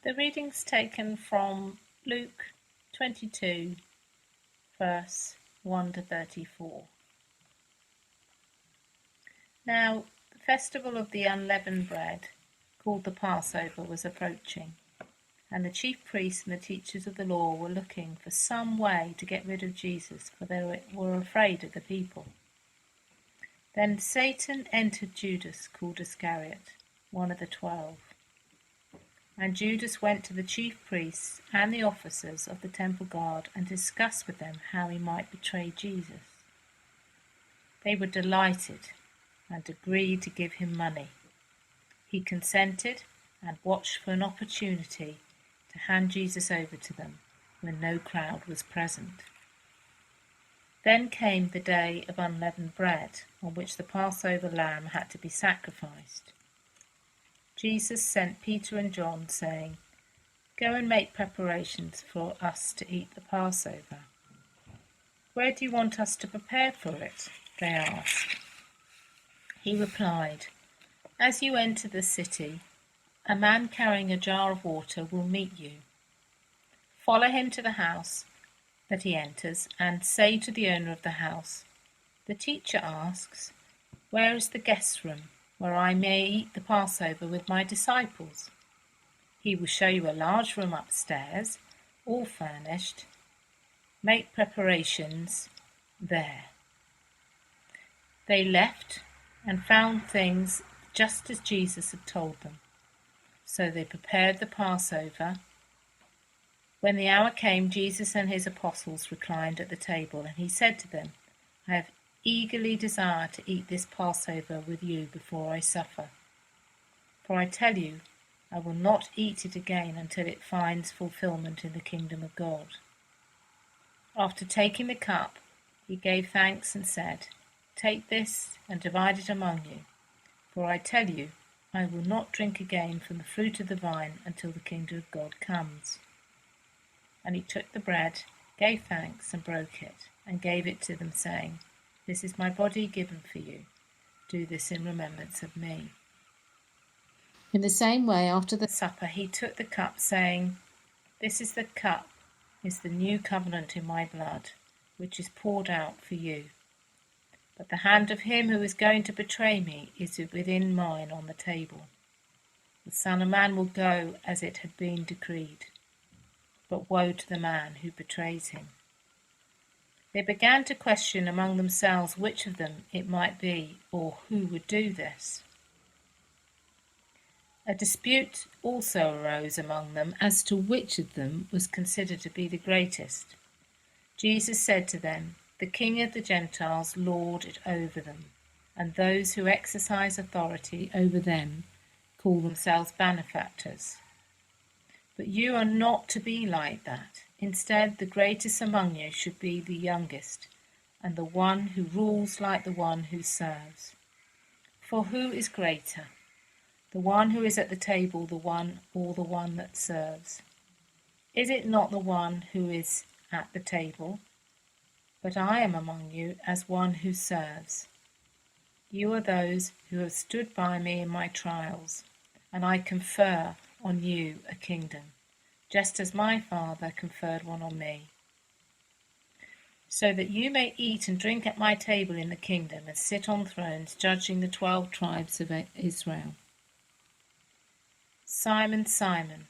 The reading's taken from Luke 22, verse 1 to 34. Now, the festival of the unleavened bread, called the Passover, was approaching, and the chief priests and the teachers of the law were looking for some way to get rid of Jesus, for they were afraid of the people. Then Satan entered Judas, called Iscariot, one of the 12. And Judas went to the chief priests and the officers of the temple guard and discussed with them how he might betray Jesus. They were delighted and agreed to give him money. He consented and watched for an opportunity to hand Jesus over to them when no crowd was present. Then came the day of unleavened bread, on which the Passover lamb had to be sacrificed. Jesus sent Peter and John, saying, "Go and make preparations for us to eat the Passover." "Where do you want us to prepare for it?" they asked. He replied, "As you enter the city, a man carrying a jar of water will meet you. Follow him to the house that he enters, and say to the owner of the house, 'The teacher asks, where is the guest room, where I may eat the Passover with my disciples?' He will show you a large room upstairs, all furnished. Make preparations there." They left and found things just as Jesus had told them. So they prepared the Passover. When the hour came, Jesus and his apostles reclined at the table, and he said to them, "I have eagerly desired to eat this Passover with you before I suffer. For I tell you, I will not eat it again until it finds fulfillment in the kingdom of God." After taking the cup, he gave thanks and said, "Take this and divide it among you. For I tell you, I will not drink again from the fruit of the vine until the kingdom of God comes." And he took the bread, gave thanks, and broke it, and gave it to them, saying, "This is my body given for you. Do this in remembrance of me." In the same way, after the supper, he took the cup, saying, "This is the cup, is the new covenant in my blood, which is poured out for you. But the hand of him who is going to betray me is within mine on the table. The Son of Man will go as it had been decreed. But woe to the man who betrays him." They began to question among themselves which of them it might be, or who would do this. A dispute also arose among them as to which of them was considered to be the greatest. Jesus said to them, "The King of the Gentiles lord it over them, and those who exercise authority over them call themselves benefactors. But you are not to be like that. Instead, the greatest among you should be the youngest, and the one who rules like the one who serves. For who is greater, the one who is at the table, the one or the one that serves? Is it not the one who is at the table? But I am among you as one who serves. You are those who have stood by me in my trials, and I confer on you a kingdom, just as my Father conferred one on me, so that you may eat and drink at my table in the kingdom and sit on thrones judging the 12 tribes of Israel. Simon, Simon,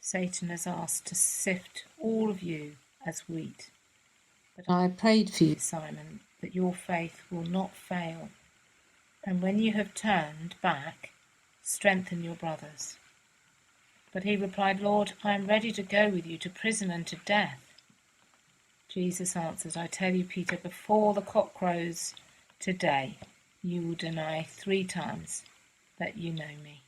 Satan has asked to sift all of you as wheat. But I have prayed for you, Simon, that your faith will not fail. And when you have turned back, strengthen your brothers." But he replied, "Lord, I am ready to go with you to prison and to death." Jesus answered, "I tell you, Peter, before the cock crows today, you will deny 3 times that you know me."